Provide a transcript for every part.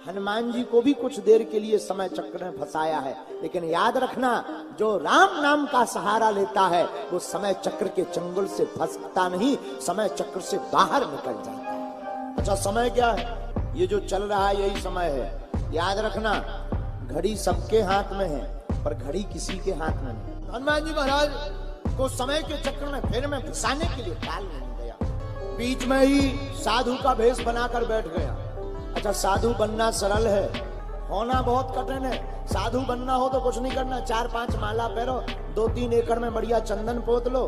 हनुमान जी को भी कुछ देर के लिए समय चक्र में फंसाया है, लेकिन याद रखना जो राम नाम का सहारा लेता है वो समय चक्र के चंगुल से फंसता नहीं, समय चक्र से बाहर निकल जाता है। अच्छा समय क्या है? ये जो चल रहा है यही समय है। याद रखना घड़ी सबके हाथ में है पर घड़ी किसी के हाथ में नहीं। हनुमान जी महाराज को समय के चक्र में फेर में फंसाने के लिए काल नहीं गया, बीच में ही साधु का भेष बनाकर बैठ गया। अच्छा साधु बनना सरल है, होना बहुत कठिन है। साधु बनना हो तो कुछ नहीं करना, 4-5 माला पहनो, 2-3 एकड़ में बढ़िया चंदन पोत लो,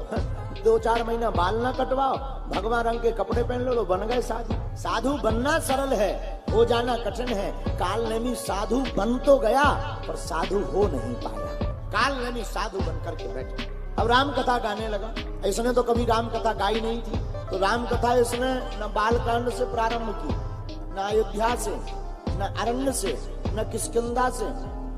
2-4 महीना बाल ना कटवाओ, भगवा रंग के कपड़े पहन लो, बन गए साधु। साधु बनना सरल है, हो जाना कठिन है। काल नेमी साधु बन तो गया पर साधु हो नहीं पाया। काल नेमी साधु बन करके बैठे। अब राम कथा गाने लगा। इसने तो कभी राम कथा गाई नहीं थी, तो राम कथा इसने न बाल कांड से प्रारंभ की, न अयोध्या से, न अरण्य से, न किष्किंधा से,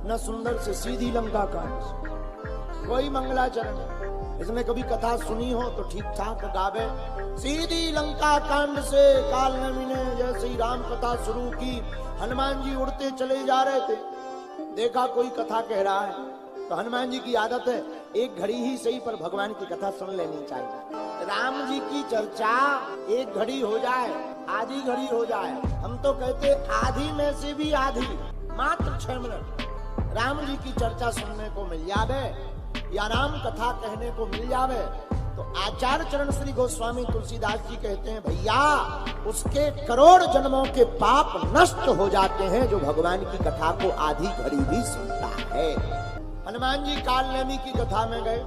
न सुंदर से, सीधी लंका कांड से। कोई मंगलाचरण इसने कभी कथा सुनी हो तो ठीक ठाक गावे। सीधी लंका कांड से काल नेमी ने जैसे ही राम कथा शुरू की, हनुमान जी उड़ते चले जा रहे थे, देखा कोई कथा कह रहा है तो हनुमान जी की आदत है एक घड़ी ही सही पर भगवान की कथा सुन लेनी चाहिए। राम जी की चर्चा एक घड़ी हो जाए, आधी घड़ी हो जाए, हम तो कहते आधी में से भी आधी, मात्र 6 मिनट राम जी की चर्चा सुनने को मिल जावे या राम कथा कहने को मिल जावे तो आचार्य चरण श्री गोस्वामी तुलसीदास जी कहते हैं भैया उसके करोड़ जन्मों के पाप नष्ट हो जाते हैं जो भगवान की कथा को आधी घड़ी भी सुनता है। हनुमान जी काल नेमी की कथा में गए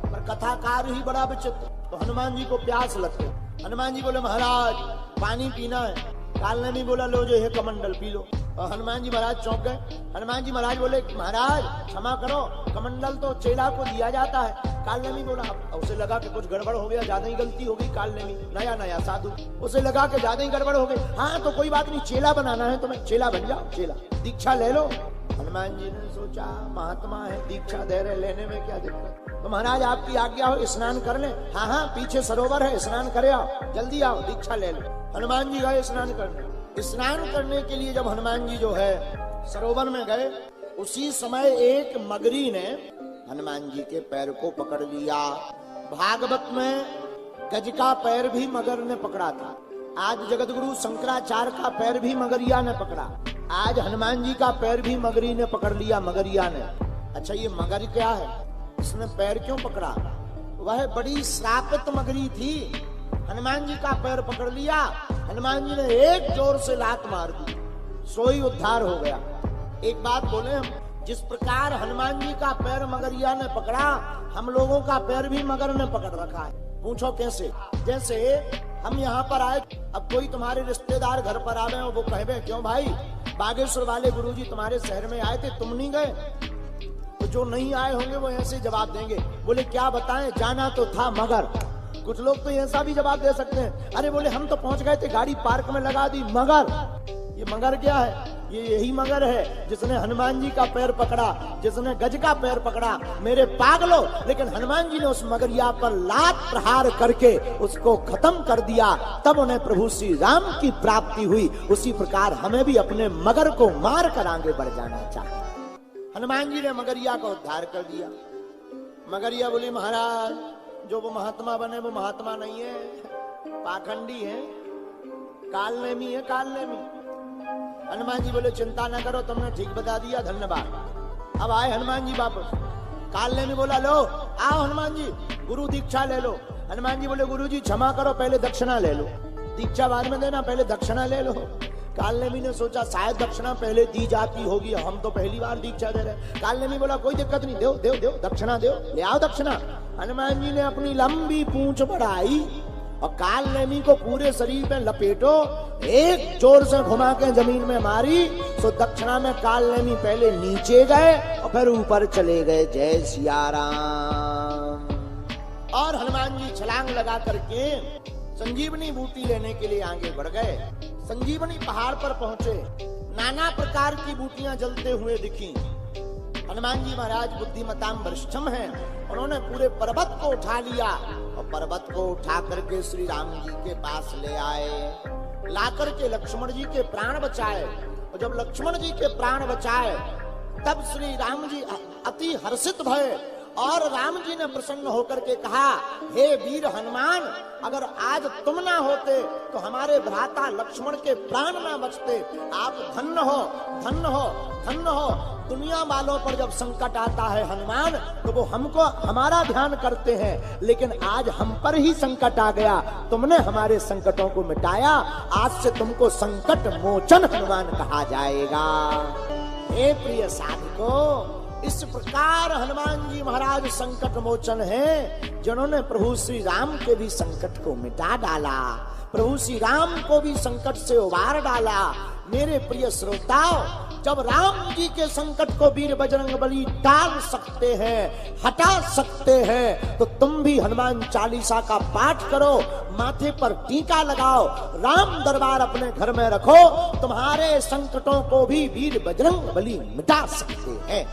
पर कथाकार ही बड़ा विचित्र, तो हनुमान जी को प्यास लग गई। हनुमान जी बोले महाराज पानी पीना है। काल नेमी बोला लो जो है कमंडल पी लो। और हनुमान जी महाराज चौंक गए। हनुमान जी महाराज बोले महाराज क्षमा करो, कमंडल तो चेला को दिया जाता है। काल नेमी बोला, उसे लगा कि कुछ गड़बड़ हो गया, ज्यादा ही गलती हो गई। काल नेमी नया साधु, उसे लगा कि ज्यादा ही गड़बड़ हो गई। हाँ तो कोई बात नहीं, चेला बनाना है तुम्हें, चेला बन जाओ, चेला दीक्षा ले लो। हनुमान जी ने सोचा महात्मा है, दीक्षा दे रहे, लेने में क्या दिक्कत। तो महाराज आपकी आज्ञा हो स्नान कर ले। हाँ पीछे सरोवर है, स्नान करे आओ, जल्दी आओ, दीक्षा ले लो। हनुमान जी गए स्नान करने। स्नान करने के लिए जब हनुमान जी जो है सरोवर में गए, उसी समय एक मगरी ने हनुमान जी के पैर को पकड़ लिया। भागवत में गज का पैर भी मगर ने पकड़ा था। आज जगतगुरु शंकराचार्य का पैर भी मगरिया ने पकड़ा। आज हनुमान जी का पैर भी मगरी ने पकड़ लिया, मगरिया ने। अच्छा ये मगर क्या है, इसने पैर क्यों पकड़ा? वह बड़ी श्रापित मगरी थी, हनुमान जी का पैर पकड़ लिया। हनुमान जी ने एक जोर से लात मार दी, सोई उद्धार हो गया। एक बात बोले हम, जिस प्रकार हनुमान जी का पैर मगरिया ने पकड़ा, हम लोगों का पैर भी मगर ने पकड़ रखा है। पूछो कैसे? जैसे हम यहाँ पर आए, अब कोई तुम्हारे रिश्तेदार घर पर आवे और वो कहे क्यों भाई बागेश्वर वाले गुरुजी तुम्हारे शहर में आए थे, तुम नहीं गए? तो जो नहीं आए होंगे वो ऐसे जवाब देंगे, बोले क्या बताएं, जाना तो था मगर। कुछ लोग तो ऐसा भी जवाब दे सकते हैं, अरे बोले हम तो पहुंच गए थे, गाड़ी पार्क में लगा दी, मगर। ये मगर क्या है? ये यही मगर है जिसने हनुमान जी का पैर पकड़ा, जिसने गज का पैर पकड़ा। मेरे पागलों, लेकिन हनुमान जी ने उस मगरिया पर लात प्रहार करके उसको खत्म कर दिया, तब उन्हें प्रभु श्री राम की प्राप्ति हुई। उसी प्रकार हमें भी अपने मगर को मार कर आगे बढ़ जाना चाहिए। हनुमान जी ने मगरिया को उद्धार कर दिया। मगरिया बोली महाराज जो वो महात्मा बने वो महात्मा नहीं है, पाखंडी है, काल नेमी है, काल नेमी। हनुमान जी बोले चिंता न करो, तुमने ठीक बता दिया, धन्यवाद। अब आए हनुमान जी वापस। काल नेमी बोला लो आओ हनुमान जी, गुरु दीक्षा ले लो। हनुमान जी बोले गुरु जी क्षमा करो, पहले दक्षिणा ले लो, दीक्षा बाद में देना, पहले दक्षिणा ले लो। काल नेमी ने सोचा शायद दक्षिणा पहले दी जाती होगी, हम तो पहली बार दीक्षा दे रहे। काल नेमी बोला कोई दिक्कत नहीं, दो दो दो दक्षिणा दो, ले आओ दक्षिणा। हनुमान जी ने अपनी लंबी पूंछ बढ़ाई और काल नेमी को पूरे शरीर में लपेटो, एक जोर से घुमा के जमीन में मारी। तो दक्षिणा में काल नेमी पहले नीचे गए और फिर ऊपर चले गए। जय सिया राम। और हनुमान जी छलांग लगा करके संजीवनी बूटी लेने के लिए आगे बढ़ गए। संजीवनी पहाड़ पर पहुंचे, नाना प्रकार की बूटियां जलते हुए दिखी। हनुमान जी महाराज बुद्धिमताम वरिष्ठम हैं, उन्होंने पूरे पर्वत को उठा लिया और पर्वत को उठा करके श्री राम जी के पास ले आए। लाकर के लक्ष्मण जी के प्राण बचाए और जब लक्ष्मण जी के प्राण बचाए तब श्री राम जी अति हर्षित भये और राम जी ने प्रसन्न होकर के कहा, हे वीर हनुमान, अगर आज तुम ना होते तो हमारे भ्राता लक्ष्मण के प्राण ना बचते। आप धन्य हो, धन्य हो, धन्य हो। दुनिया वालों पर जब संकट आता है हनुमान तो वो हमको हमारा ध्यान करते हैं, लेकिन आज हम पर ही संकट आ गया, तुमने हमारे संकटों को मिटाया, आज से तुमको संकट मोचन हनुमान कहा जाएगा। हे प्रिय साधको, इस प्रकार हनुमान जी महाराज संकट मोचन हैं, जिन्होंने प्रभु श्री राम के भी संकट को मिटा डाला, प्रभु श्री राम को भी संकट से उबार डाला। मेरे प्रिय श्रोताओ, जब राम जी के संकट को वीर बजरंगबली टाल सकते हैं, हटा सकते हैं, तो तुम भी हनुमान चालीसा का पाठ करो, माथे पर टीका लगाओ, राम दरबार अपने घर में रखो, तुम्हारे संकटों को भी वीर बजरंगबली मिटा सकते हैं।